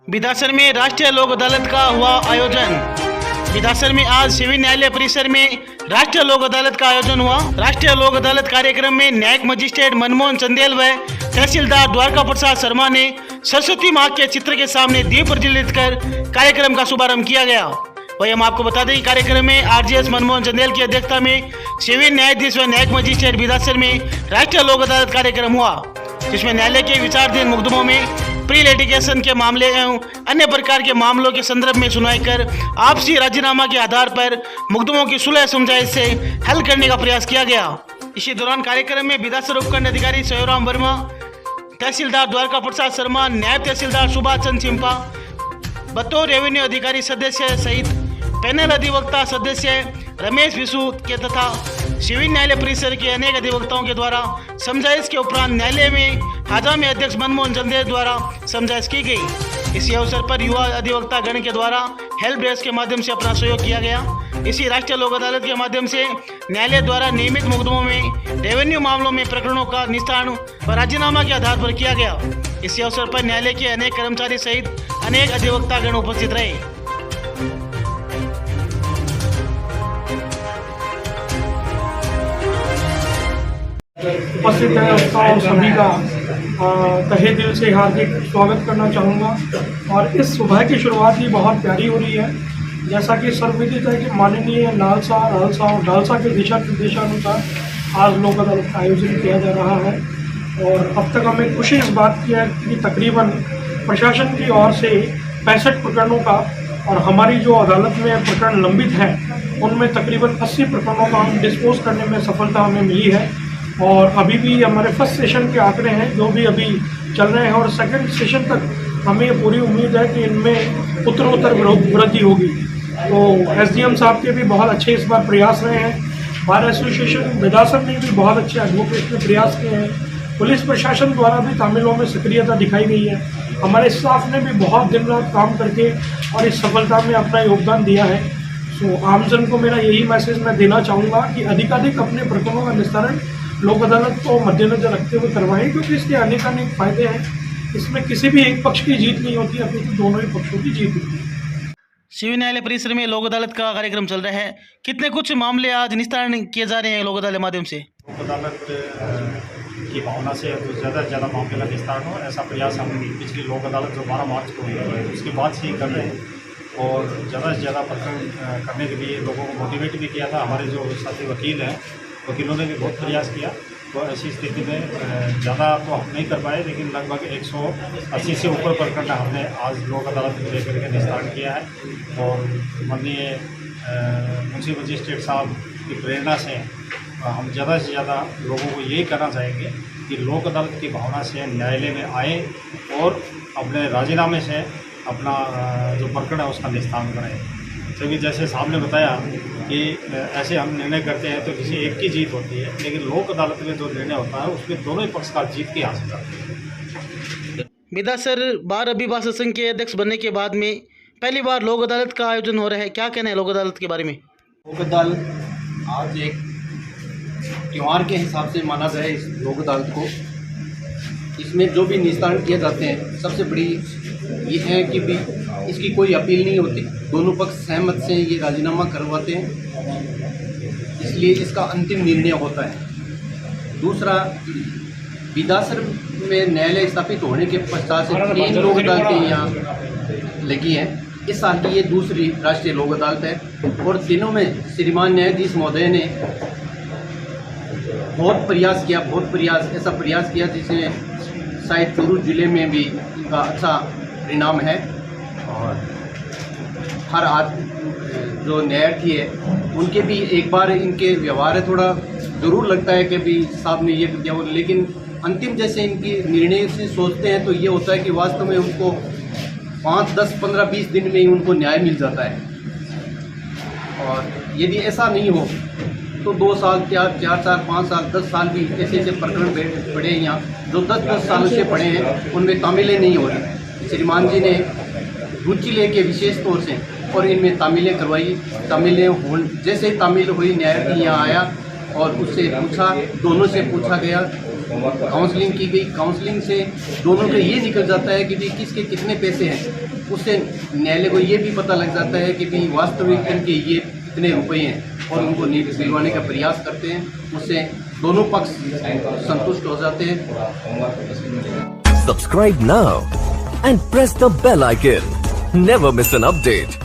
बिदासर में राष्ट्रीय लोक अदालत का हुआ आयोजन। बिदासर में आज सिविल न्यायालय परिसर में राष्ट्रीय लोक अदालत का आयोजन हुआ। राष्ट्रीय लोक अदालत कार्यक्रम में न्यायिक मजिस्ट्रेट मनमोहन चंदेल व तहसीलदार द्वारका प्रसाद शर्मा ने सरस्वती माँ के चित्र के सामने दीप प्रज्वलित कर कार्यक्रम का शुभारंभ किया गया। वही हम आपको बता दें कि कार्यक्रम में आरजीएस मनमोहन चंदेल की अध्यक्षता में सिविल न्यायाधीश व न्यायिक मजिस्ट्रेट बिदासर में राष्ट्रीय लोक अदालत कार्यक्रम हुआ, जिसमें न्यायालय के विचाराधीन मुकदमों में प्री लिटिगेशन के मामले एवं अन्य प्रकार के मामलों के संदर्भ में सुनवाई कर आपसी राजीनामा के आधार पर मुकदमों की सुलह समझाइश से हल करने का प्रयास किया गया। इसी दौरान कार्यक्रम में बिदासर उपखंड अधिकारी सयोराम वर्मा, तहसीलदार द्वारका प्रसाद शर्मा, नायब तहसीलदार सुभाष चंद्र सिंपा, बतौर रेवेन्यू अधिकारी सदस्य सहित पैनल अधिवक्ता सदस्य रमेश विशु के तथा सिविल न्यायालय परिसर के अनेक अधिवक्ताओं के द्वारा समझाइश के उपरांत न्यायालय में हाजा में अध्यक्ष मनमोहन चंदेल द्वारा समझाइश की गई। इसी अवसर पर युवा अधिवक्ता गण के द्वारा हेल्प डेस्क के माध्यम से अपना सहयोग किया गया। इसी राष्ट्रीय लोक अदालत के माध्यम से न्यायालय द्वारा नियमित मुकदमों में रेवेन्यू मामलों में प्रकरणों का निस्तारण व राजीनामा के आधार पर किया गया। इसी अवसर पर न्यायालय के अनेक कर्मचारी सहित अनेक अधिवक्ता गण उपस्थित रहे। उपस्थित है उसका और सभी का तहे दिल से हार्दिक स्वागत करना चाहूँगा। और इस सुबह की शुरुआत ही बहुत प्यारी हो रही है। जैसा कि सर्वविदित है कि माननीय नालसा, रालसा और डालसा के दिशा निर्देशानुसार आज लोक अदालत का आयोजन किया जा रहा है। और अब तक हमें खुशी इस बात की है कि तकरीबन प्रशासन की ओर से 65 प्रकरणों का और हमारी जो अदालत में प्रकरण लंबित हैं उनमें तकरीबन 80 प्रकरणों का हम डिस्पोज करने में सफलता हमें मिली है। और अभी भी हमारे फर्स्ट सेशन के आंकड़े हैं जो भी अभी चल रहे हैं और सेकंड सेशन तक हमें पूरी उम्मीद है कि इनमें उत्तरोत्तर वृद्धि होगी। तो एसडीएम साहब के भी बहुत अच्छे इस बार प्रयास रहे हैं। बार एसोसिएशन बिदासर ने भी बहुत अच्छे एडवोकेट में प्रयास किए हैं। पुलिस प्रशासन द्वारा भी तामिलों में सक्रियता दिखाई गई है। हमारे स्टाफ ने भी बहुत दिन रात काम करके और इस सफलता में अपना योगदान दिया है। सो आमजन को मेरा यही मैसेज मैं देना चाहूँगा कि अधिकाधिक अपने प्रकरणों का निस्तारण लोक अदालत को मद्देनजर रखते हुए करवाएं, क्योंकि इसके अनेक फायदे हैं। इसमें किसी भी एक पक्ष की जीत नहीं होती, अपितु दोनों ही पक्षों की जीत होती है। सिविल न्यायालय परिसर में लोक अदालत का कार्यक्रम चल रहा है। कितने कुछ मामले आज निस्तारण किए जा रहे हैं लोक अदालत माध्यम से? लोक अदालत की भावना से ज़्यादा से ज़्यादा मामले का निस्तारण हो, ऐसा प्रयास हम पिछली लोक अदालत जो 12 मार्च को हुई है उसके बाद से ही कर रहे हैं। और ज़्यादा से ज़्यादा प्रकरण करने के लिए लोगों को मोटिवेट भी किया था। हमारे जो साथी वकील हैं, वकीलों ने भी बहुत प्रयास किया। तो ऐसी स्थिति में ज़्यादा तो हम नहीं कर पाए, लेकिन लगभग 180 से ऊपर प्रकरण हमने आज लोक अदालत में लेकर के निस्तारण किया है। और माननीय मुंशी मजिस्ट्रेट साहब की प्रेरणा से हम ज़्यादा से ज़्यादा लोगों को यही कहना चाहेंगे कि लोक अदालत की भावना से न्यायालय में आए और अपने राजीनामे से अपना जो प्रकरण है उसका निस्तारण करें। क्योंकि जैसे साहब ने बताया कि ऐसे हम निर्णय करते हैं तो किसी एक की जीत होती है, लेकिन लोक अदालत में जो निर्णय होता है उसमें दोनों ही पक्ष का जीत की हासिल करते हैं। बिदासर बार अभिभाषक संघ के अध्यक्ष बनने के बाद में पहली बार लोक अदालत का आयोजन हो रहा है। क्या कहना है लोक अदालत के बारे में? लोक अदालत आज एक त्यौहार के हिसाब से माना गया इस लोक अदालत को। इसमें जो भी निस्तारण किए जाते हैं, सबसे बड़ी ये है कि भी इसकी कोई अपील नहीं होती, दोनों पक्ष सहमत से ये राजीनामा करवाते हैं, इसलिए इसका अंतिम निर्णय होता है। दूसरा, बिदासर में न्यायालय स्थापित होने के पश्चात से 3 लोक अदालतें यहाँ लगी हैं। इस साल की ये दूसरी राष्ट्रीय लोक अदालत है और तीनों में श्रीमान न्यायाधीश महोदय ने बहुत ऐसा प्रयास किया जिसमें शायद चूरू जिले में भी इनका अच्छा परिणाम है। और हर आज जो न्यायार्थी है उनके भी एक बार इनके व्यवहार है थोड़ा ज़रूर लगता है कि भी साहब ने ये किया, लेकिन अंतिम जैसे इनकी निर्णय से सोचते हैं तो ये होता है कि वास्तव में उनको 5, 10, 15, 20 दिन में ही उनको न्याय मिल जाता है। और यदि ऐसा नहीं हो तो 2 साल, 4 साल, 5 साल, 10 साल भी ऐसे प्रकरण पड़े हैं यहाँ जो 10 सालों से पड़े हैं, उनमें तामीलें नहीं हो रही। श्रीमान जी ने रुचि लेके विशेष तौर से और इनमें तामीलें करवाई। जैसे ही तामील हुई, न्यायाधीश यहाँ आया और उससे पूछा, दोनों से पूछा गया काउंसलिंग की गई। काउंसलिंग से दोनों का ये निकल जाता है कि भी किसके कितने पैसे हैं, उससे न्यायालय को ये भी पता लग जाता है कि भी वास्तविक इनके ये कितने रुपए हैं और उनको दिलवाने का प्रयास करते हैं। उससे दोनों पक्ष संतुष्ट हो जाते हैं। Subscribe now and press the bell icon. Never miss an update.